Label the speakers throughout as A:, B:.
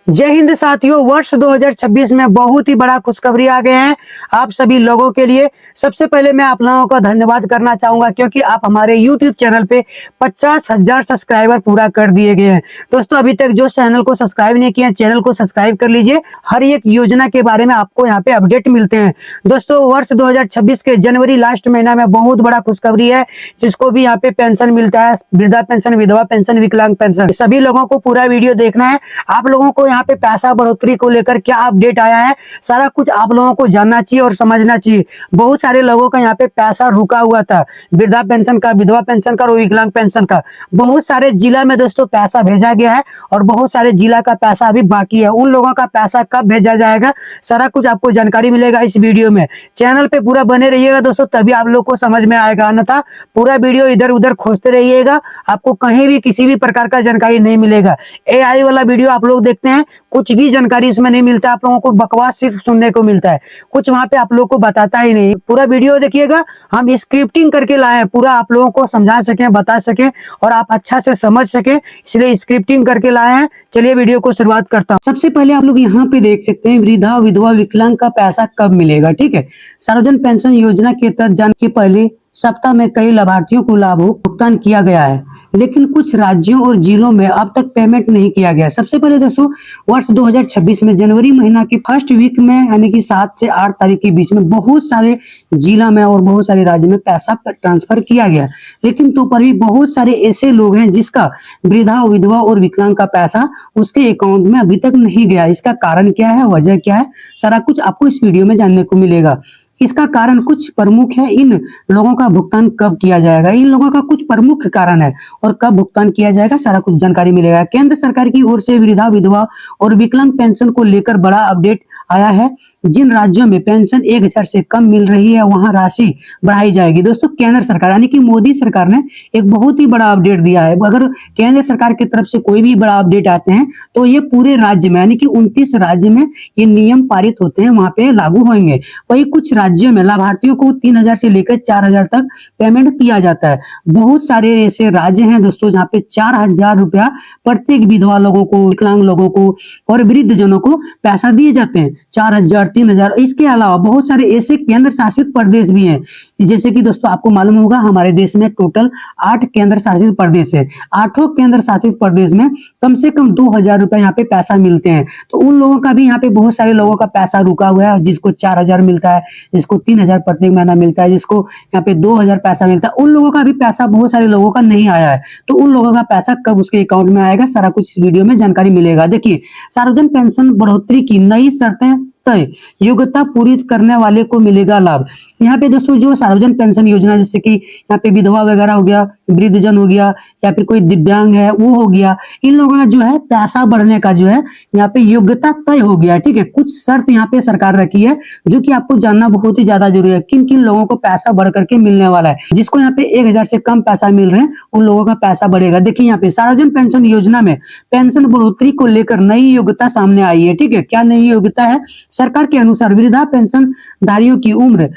A: जय हिंद साथियों। वर्ष 2026 में बहुत ही बड़ा खुशखबरी आ गए हैं आप सभी लोगों के लिए। सबसे पहले मैं आप लोगों का धन्यवाद करना चाहूंगा क्योंकि आप हमारे YouTube चैनल पे 50,000 सब्सक्राइबर पूरा कर दिए गए हैं। दोस्तों अभी तक जो चैनल को सब्सक्राइब नहीं किया चैनल को सब्सक्राइब कर लीजिए। हर एक योजना के बारे में आपको यहाँ पे अपडेट मिलते हैं। दोस्तों वर्ष 2026 के जनवरी लास्ट महीना में बहुत बड़ा खुशखबरी है, जिसको भी यहाँ पे पेंशन मिलता है, वृद्धा पेंशन, विधवा पेंशन, विकलांग पेंशन। सभी लोगों को पूरा वीडियो देखना है। आप लोगों को यहाँ पे पैसा बढ़ोतरी को लेकर क्या अपडेट आया है, सारा कुछ आप लोगों को जानना चाहिए और समझना चाहिए। बहुत सारे लोगों का यहाँ पे पैसा रुका हुआ था, वृद्धा पेंशन का, विधवा पेंशन का और विकलांग पेंशन का। बहुत सारे जिला में दोस्तों पैसा भेजा गया है और बहुत सारे जिला का पैसा अभी बाकी है। उन लोगों का पैसा कब भेजा जाएगा, सारा कुछ आपको जानकारी मिलेगा इस वीडियो में। चैनल पे पूरा बने रहिएगा दोस्तों, तभी आप लोग को समझ में आएगा, अन्यथा पूरा वीडियो इधर उधर खोजते रहिएगा, आपको कहीं भी किसी भी प्रकार का जानकारी नहीं मिलेगा। AI वाला वीडियो आप लोग देखते हैं, कुछ भी जानकारी इसमें नहीं मिलता, आप लोगों को बकवास सिर्फ सुनने को मिलता है, कुछ वहां पे आप लोग को बताता ही नहीं। पूरा वीडियो देखिएगा, हम स्क्रिप्टिंग करके लाए हैं, पूरा आप लोगों को समझा सकें, बता सकें और आप अच्छा से समझ सकें, इसलिए स्क्रिप्टिंग करके लाए हैं। चलिए वीडियो को शुरुआत करता हूँ। सबसे पहले आप लोग यहाँ पे देख सकते हैं वृद्धा विधवा विकलांग का पैसा कब मिलेगा। ठीक है, सार्वजनिक पेंशन योजना के तहत जाने के पहले सप्ताह में कई लाभार्थियों को लाभ भुगतान किया गया है, लेकिन कुछ राज्यों और जिलों में अब तक पेमेंट नहीं किया गया। सबसे पहले दोस्तों वर्ष 2026 में जनवरी महीना की फर्स्ट वीक में यानी कि 7 से 8 तारीख के बीच में बहुत सारे जिला में और बहुत सारे राज्य में पैसा ट्रांसफर किया गया, लेकिन तो पर भी बहुत सारे ऐसे लोग हैं जिसका वृद्धा विधवा और विकलांग का पैसा उसके अकाउंट में अभी तक नहीं गया। इसका कारण क्या है, वजह क्या है, सारा कुछ आपको इस वीडियो में जानने को मिलेगा। इसका कारण कुछ प्रमुख है, इन लोगों का भुगतान कब किया जाएगा, इन लोगों का कुछ प्रमुख कारण है और कब भुगतान किया जाएगा, सारा कुछ जानकारी मिलेगा। केंद्र सरकार की ओर से वृद्धा विधवा और विकलांग पेंशन को लेकर बड़ा अपडेट आया है। जिन राज्यों में पेंशन 1,000 से कम मिल रही है वहां राशि बढ़ाई जाएगी। दोस्तों केंद्र सरकार यानी कि मोदी सरकार ने एक बहुत ही बड़ा अपडेट दिया है। अगर केंद्र सरकार की तरफ से कोई भी बड़ा अपडेट आते हैं तो ये पूरे राज्य में यानी कि 29 राज्य में ये नियम पारित होते हैं, वहां पे लागू होंगे। वही कुछ राज्यों में लाभार्थियों को 3,000 से लेकर 4,000 तक पेमेंट किया जाता है। बहुत सारे ऐसे राज्य हैं दोस्तों जहाँ पे 4,000 रुपया प्रत्येक विधवा लोगों को, विकलांग लोगों को और वृद्ध जनों को पैसा दिए जाते हैं, 4,000, 3,000। इसके अलावा बहुत सारे ऐसे केंद्र शासित प्रदेश भी हैं, जैसे कि दोस्तों आपको मालूम होगा हमारे देश में टोटल 8 केंद्र शासित प्रदेश है। 8 केंद्र शासित प्रदेश में कम से कम 2,000 रुपए यहाँ पे पैसा मिलते हैं। तो उन लोगों का भी यहाँ पे बहुत सारे लोगों का पैसा रुका हुआ है, जिसको 4,000 मिलता है, जिसको 3,000 प्रत्येक महीना मिलता है, जिसको यहाँ पे 2,000 पैसा मिलता है। उन लोगों का भी पैसा बहुत सारे लोगों का नहीं आया है। तो उन लोगों का पैसा कब उसके अकाउंट में आएगा, सारा कुछ इस वीडियो में जानकारी मिलेगा। देखिए, सार्वजनिक पेंशन बढ़ोतरी की नई शर्तें तय, योग्यता पूरी करने वाले को मिलेगा लाभ। यहाँ पे दोस्तों जो सार्वजनिक पेंशन योजना, जैसे कि यहाँ पे विधवा वगैरह हो गया, वृद्धजन हो गया, या फिर कोई दिव्यांग है वो हो गया, इन लोगों का जो है पैसा बढ़ने का जो है यहाँ पे योग्यता तय हो गया। ठीक है, कुछ शर्त यहाँ पे सरकार रखी है जो कि आपको जानना बहुत ही ज्यादा जरूरी है। किन किन लोगों को पैसा बढ़ करके मिलने वाला है, जिसको यहाँ पे 1,000 से कम पैसा मिल रहे हैं उन लोगों का पैसा बढ़ेगा। देखिए यहाँ पे सार्वजनिक पेंशन योजना में पेंशन बढ़ोतरी को लेकर नई योग्यता सामने आई है। ठीक है, क्या नई योग्यता है, सरकार के अनुसार वृद्धा पेंशन धारियों की उम्र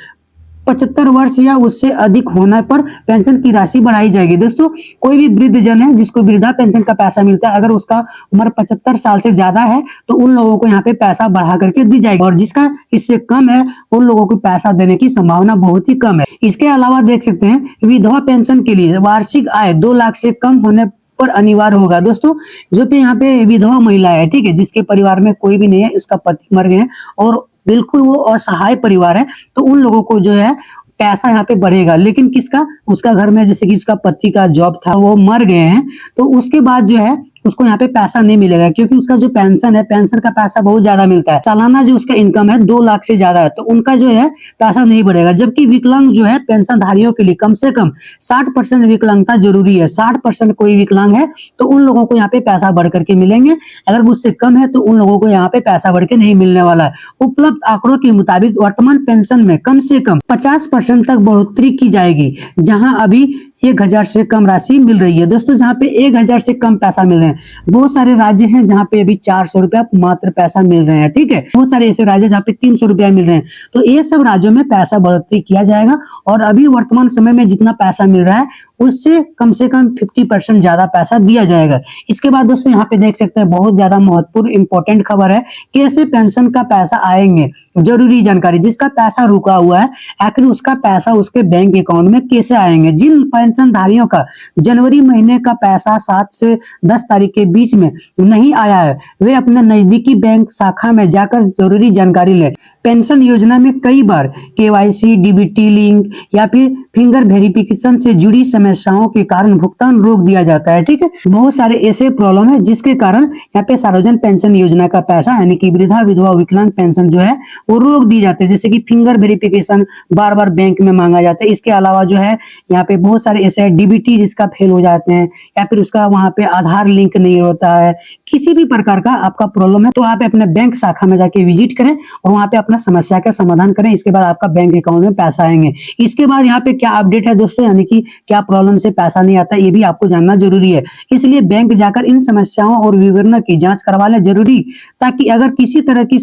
A: 75 वर्ष या उससे अधिक होने पर पेंशन की राशि बढ़ाई जाएगी। दोस्तों कोई भी वृद्ध जन है जिसको वृद्धा पेंशन का पैसा मिलता है, अगर उसका उम्र 75 साल से ज्यादा है तो उन लोगों को यहाँ पे पैसा बढ़ा करके दी जाएगी, और जिसका इससे कम है उन लोगों को पैसा देने की संभावना बहुत ही कम है। इसके अलावा देख सकते हैं विधवा पेंशन के लिए वार्षिक आय 2 लाख से कम होने पर अनिवार्य होगा। दोस्तों जो भी यहाँ पे विधवा महिला है, ठीक है, जिसके परिवार में कोई भी नहीं है, उसका पति मर गए हैं और बिल्कुल वो असहाय परिवार है, तो उन लोगों को जो है पैसा यहाँ पे बढ़ेगा। लेकिन किसका, उसका घर में जैसे कि उसका पति का जॉब था वो मर गए हैं, तो उसके बाद जो है उसको यहाँ पे पैसा नहीं मिलेगा, क्योंकि उसका जो पेंशन है, पेंशन का पैसा बहुत ज्यादा मिलता है। सालाना जो उसका इनकम है 2 लाख से ज्यादा है, तो उनका जो है पैसा नहीं बढ़ेगा। जबकि विकलांग जो है पेंशन धारियों के लिए कम से कम 60% विकलांगता जरूरी है। 60% कोई विकलांग है तो उन लोगों को यहाँ पे पैसा बढ़ करके मिलेंगे, अगर उससे कम है तो उन लोगों को यहाँ पे पैसा बढ़ के नहीं मिलने वाला है। उपलब्ध आंकड़ों के मुताबिक वर्तमान पेंशन में कम से कम 50% तक बढ़ोतरी की जाएगी, जहां अभी 1,000 से कम राशि मिल रही है। दोस्तों जहाँ पे 1,000 से कम पैसा मिल रहे हैं, बहुत सारे राज्य हैं जहाँ पे अभी 400 रुपया मात्र पैसा मिल रहे हैं। ठीक है, बहुत सारे ऐसे राज्य जहाँ पे 300 रुपया मिल रहे हैं। तो ये सब राज्यों में पैसा बढ़ोतरी किया जाएगा, और अभी वर्तमान समय में जितना पैसा मिल रहा है उससे कम से कम 50% ज्यादा पैसा दिया जाएगा। इसके बाद दोस्तों यहाँ पे देख सकते हैं बहुत ज्यादा महत्वपूर्ण इंपॉर्टेंट खबर है, कैसे पेंशन का पैसा आएंगे। जरूरी जानकारी, जिसका पैसा रुका हुआ है आखिर उसका पैसा उसके बैंक अकाउंट में कैसे आएंगे। जिन पेंशन धारियों का जनवरी महीने का पैसा 7 से 10 तारीख के बीच में नहीं आया है, वे अपने नजदीकी बैंक शाखा में जाकर जरूरी जानकारी लें। पेंशन योजना में कई बार केवाईसी, डीबीटी लिंक या फिर फिंगर वेरिफिकेशन से जुड़ी समस्याओं के कारण भुगतान रोक दिया जाता है। ठीक है, बहुत सारे ऐसे प्रॉब्लम है जिसके कारण यहाँ पे सार्वजनिक पेंशन योजना का पैसा यानी कि वृद्धा विधवा विकलांग पेंशन जो है वो रोक दी जाते हैं। जैसे कि फिंगर वेरिफिकेशन बार बार बैंक में मांगा जाता है। इसके अलावा जो है यहाँ पे बहुत सारे ऐसे डीबीटी जिसका फेल हो जाते हैं, या फिर उसका वहाँ पे आधार लिंक नहीं होता है। किसी भी प्रकार का आपका प्रॉब्लम है तो आप अपने बैंक शाखा में जाके विजिट करें और वहाँ पे अपना समस्या का समाधान करें। इसके बाद आपका बैंक अकाउंट में पैसा आएंगे। इसके बाद यहाँ पे क्या अपडेट है दोस्तों, यानी कि क्या प्रॉब्लम से पैसा नहीं आता, ये भी आपको जानना जरूरी है। इसलिए बैंक जाकर इन समस्याओं और विवरण की जांच करवा लें जरूरी, ताकि अगर किसी तरह की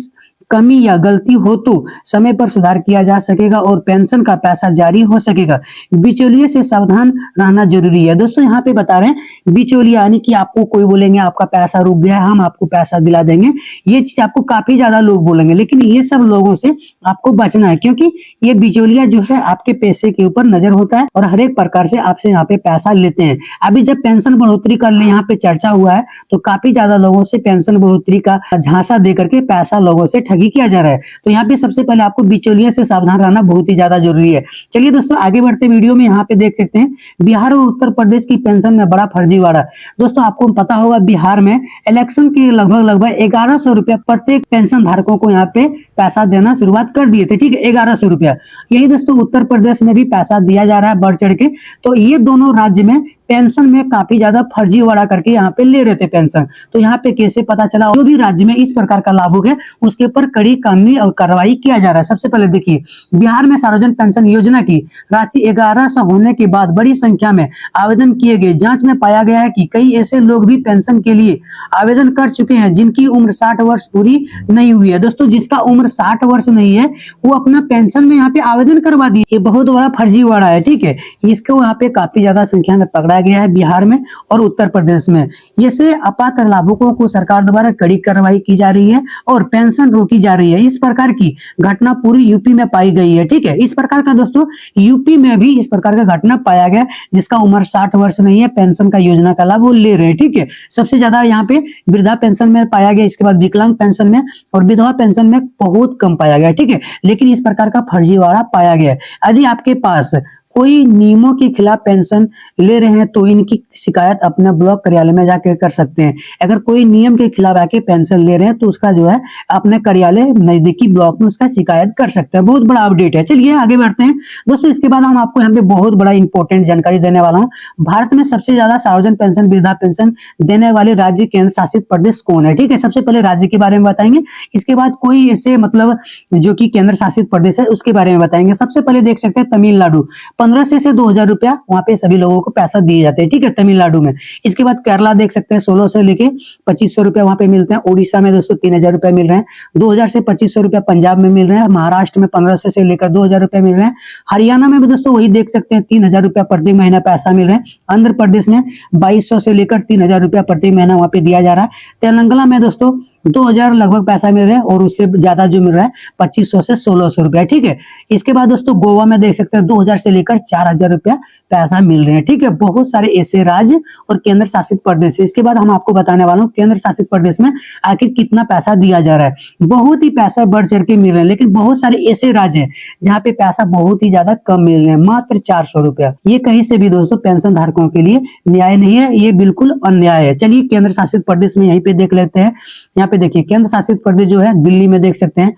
A: कमी या गलती हो तो समय पर सुधार किया जा सकेगा और पेंशन का पैसा जारी हो सकेगा। बिचौलिए से सावधान रहना जरूरी है। दोस्तों यहाँ पे बता रहे हैं बिचौलिया यानी कि आपको कोई बोलेंगे आपका पैसा रुक गया है, हम आपको पैसा दिला देंगे, ये चीज आपको काफी ज्यादा लोग बोलेंगे, लेकिन ये सब लोगों से आपको बचना है, क्योंकि ये बिचौलिया जो है आपके पैसे के ऊपर नजर होता है और हर एक प्रकार से आपसे यहाँ पे पैसा लेते हैं। अभी जब पेंशन बढ़ोतरी का यहाँ पे चर्चा हुआ है तो काफी ज्यादा लोगों से पेंशन बढ़ोतरी का झांसा दे करके पैसा लोगों से ठगी किया जा रहा है। तो यहाँ पे सबसे पहले आपको बिचौलियों से सावधान रहना बहुत ही ज्यादा जरूरी है। चलिए दोस्तों आगे बढ़ते वीडियो में यहाँ पे देख सकते हैं बिहार और उत्तर प्रदेश की पेंशन में बड़ा फर्जीवाड़ा। दोस्तों आपको पता होगा बिहार में इलेक्शन के लगभग 1100 रुपया प्रत्येक पेंशन धारकों को यहाँ पे पैसा देना शुरुआत कर दिए थे। ठीक है, 1100 रुपया। यही दोस्तों उत्तर प्रदेश में भी पैसा दिया जा रहा है बढ़ चढ़ के। तो ये दोनों राज्य में पेंशन में काफी ज्यादा फर्जीवाड़ा करके यहाँ पे ले रहे थे पेंशन। तो यहाँ पे कैसे पता चला, जो भी राज्य में इस प्रकार का लाभ हो गया उसके ऊपर कड़ी कानूनी और कार्रवाई किया जा रहा है। सबसे पहले देखिए बिहार में सार्वजनिक पेंशन योजना की राशि 1100 होने के बाद बड़ी संख्या में आवेदन किए गए। जांच में पाया गया है कि कई ऐसे लोग भी पेंशन के लिए आवेदन कर चुके हैं जिनकी उम्र 60 वर्ष पूरी नहीं हुई है। दोस्तों जिसका उम्र 60 वर्ष नहीं है वो अपना पेंशन में यहाँ पे आवेदन करवा दिए। ये बहुत बड़ा फर्जीवाड़ा है। ठीक है, इसको यहाँ पे काफी ज्यादा संख्या में पकड़ा गया है बिहार में और उत्तर प्रदेश में। इससे अपात्र लाभुकों को सरकार द्वारा कड़ी कार्रवाई की जा रही है और पेंशन रोकी जा रही है। इस प्रकार की घटना पूरी यूपी में पाई गई है। ठीक है, इस प्रकार का दोस्तों यूपी में भी इस प्रकार का घटना पाया गया, जिसका उम्र 60 वर्ष नहीं है, पेंशन का योजना का लाभ वो ले रहे हैं। ठीक है, सबसे ज्यादा यहाँ पे वृद्धा पेंशन में पाया गया, इसके बाद विकलांग पेंशन में और विधवा पेंशन में बहुत कम पाया गया। ठीक है, लेकिन इस प्रकार का फर्जीवाड़ा पाया गया। यदि आपके पास कोई नियमों के खिलाफ पेंशन ले रहे हैं तो इनकी शिकायत अपने ब्लॉक कार्यालय में जाकर कर सकते हैं। अगर कोई नियम के खिलाफ आके पेंशन ले रहे हैं तो उसका जो है अपने कार्यालय नजदीकी ब्लॉक में उसका शिकायत कर सकते हैं। बहुत बड़ा अपडेट है। चलिए आगे बढ़ते हैं दोस्तों। इसके बाद हम आपको यहाँ पे बहुत बड़ा इंपॉर्टेंट जानकारी देने वाला हूँ। भारत में सबसे ज्यादा सार्वजनिक पेंशन वृद्धा पेंशन देने वाले राज्य केंद्र शासित प्रदेश कौन है। ठीक है, सबसे पहले राज्य के बारे में बताएंगे, इसके बाद कोई ऐसे मतलब जो कि केंद्र शासित प्रदेश है उसके बारे में बताएंगे। सबसे पहले देख सकते हैं तमिलनाडु, 1500 से 2000 रुपया वहां पे सभी लोगों को पैसा दिए जाते हैं। ठीक है, तमिलनाडु में। इसके बाद केरला देख सकते हैं 1600 से लेके 2500 रुपया वहां पे मिलते हैं। उड़ीसा में दोस्तों 3000 रुपया मिल रहे हैं। 2000 से 2500 रुपया पंजाब में मिल रहे हैं। महाराष्ट्र में 1500 से लेकर 2000 रुपया मिल रहे हैं। हरियाणा में भी दोस्तों वही देख सकते हैं 3000 रुपया प्रति महीना पैसा मिल रहे हैं। आंध्र प्रदेश में 2200 से लेकर 3000 रुपया प्रति महीना वहां पे दिया जा रहा है। तेलंगाना में दोस्तों 2000 लगभग पैसा मिल रहा है और उससे ज्यादा जो मिल रहा है 2500 से 1600 रुपया। ठीक है, इसके बाद दोस्तों गोवा में देख सकते हैं 2000 से लेकर 4000 रुपया पैसा मिल रहे हैं। ठीक है, बहुत सारे ऐसे राज्य और केंद्र शासित प्रदेश है। इसके बाद हम आपको बताने वाला हूँ केंद्र शासित प्रदेश में आखिर कितना पैसा दिया जा रहा है। बहुत ही पैसा बढ़ चढ़ के मिल रहे हैं, लेकिन बहुत सारे ऐसे राज्य हैं जहाँ पे पैसा बहुत ही ज्यादा कम मिल रहे हैं, मात्र 400 रुपया। ये कहीं से भी दोस्तों पेंशन धारकों के लिए न्याय नहीं है, ये बिल्कुल अन्याय है। चलिए केंद्र शासित प्रदेश में यहीं पे देख लेते हैं। यहाँ पे देखिए केंद्र शासित प्रदेश जो है दिल्ली में देख सकते हैं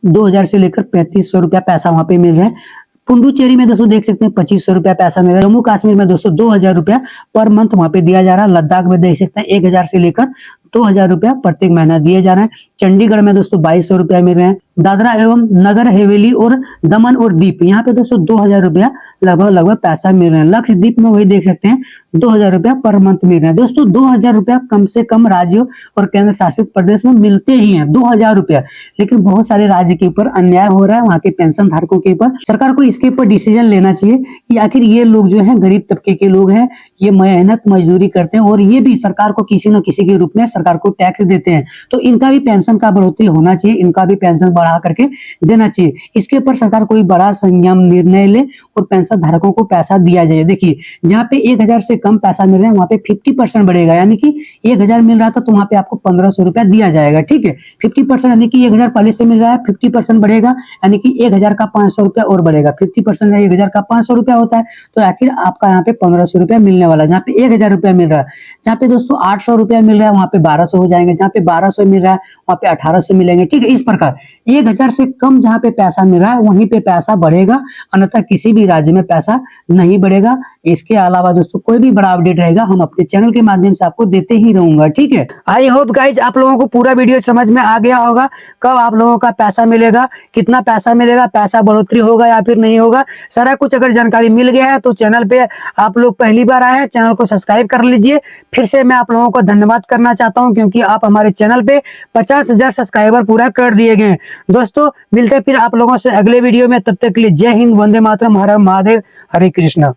A: 2000 से लेकर 3500 रुपया पैसा वहां पे मिल रहा है। पुडुचेरी में दोस्तों देख सकते हैं 2500 रुपया पैसा मिल रहा है। जम्मू कश्मीर में दोस्तों 2000 रुपया पर मंथ वहां पे दिया जा रहा है। लद्दाख में देख सकते हैं 1000 से लेकर 2000 रुपया प्रत्येक महीना दिए जा रहे हैं। चंडीगढ़ में दोस्तों 2200 रुपया मिल रहे हैं। दादरा एवं नगर हवेली और दमन और दीप यहाँ पे दोस्तों 2000 रुपया लगभग पैसा मिल रहा है। लक्षद्वीप में वही देख सकते हैं 2000 रुपया पर मंथ मिल रहा है। दोस्तों 2000 रुपया कम से कम राज्यों और केंद्र शासित प्रदेश में मिलते ही हैं, 2000 रुपया। लेकिन बहुत सारे राज्य के ऊपर अन्याय हो रहा है, वहां के पेंशन धारकों के ऊपर। सरकार को इसके ऊपर डिसीजन लेना चाहिए कि आखिर ये लोग जो है गरीब तबके के लोग हैं, ये मेहनत मजदूरी करते हैं और ये भी सरकार को किसी न किसी के रूप में सरकार को टैक्स देते हैं, तो इनका भी पेंशन का बढ़ोतरी होना चाहिए, इनका भी पेंशन बढ़ा करके देना चाहिए। इसके ऊपर सरकार कोई बड़ा संयम निर्णय ले और पेंशन धारकों को पैसा दिया जाए। देखिए जहाँ पे 1000 से कम पैसा मिल रहा है वहां पे 50% बढ़ेगा, यानी कि 1000 मिल रहा था तो वहां पे आपको 1500 रुपया दिया जाएगा। ठीक है, 50% यानी कि 1000 पहले से मिल रहा है, 50% बढ़ेगा यानी कि 1000 का 500 रुपया और बढ़ेगा। 50% 1000 का 500 रुपया होता है, तो आखिर आपका यहाँ पे 1500 रुपया मिलने वाला है। जहाँ पे 1000 रुपया मिल रहा है, जहाँ पे दोस्तों 800 रुपया मिल रहा है वहां पे 1200 हो जाएंगे, जहाँ पे 1200 मिल रहा है वहां पे 1800 मिलेंगे। ठीक है, इस प्रकार 1000 से कम जहाँ पे पैसा मिल रहा है वहीं पे पैसा बढ़ेगा, अन्यथा किसी भी राज्य में पैसा नहीं बढ़ेगा। इसके अलावा दोस्तों कोई भी बड़ा अपडेट रहेगा हम अपने चैनल के माध्यम से आपको देते ही रहूंगा। ठीक है, आई होप गाइज आप लोगों को पूरा वीडियो समझ में आ गया होगा, कब आप लोगों का पैसा मिलेगा, कितना पैसा मिलेगा, पैसा बढ़ोतरी होगा या फिर नहीं होगा, सारा कुछ अगर जानकारी मिल गया है तो चैनल पे आप लोग पहली बार आए हैं, चैनल को सब्सक्राइब कर लीजिए। फिर से मैं आप लोगों को धन्यवाद करना चाहता हूं क्योंकि आप हमारे चैनल पे 50,000 सब्सक्राइबर पूरा कर दिए गए हैं। दोस्तों मिलते हैं फिर आप लोगों से अगले वीडियो में, तब तक के लिए जय हिंद, वंदे मातरम, हर हर महादेव, हरे कृष्णा।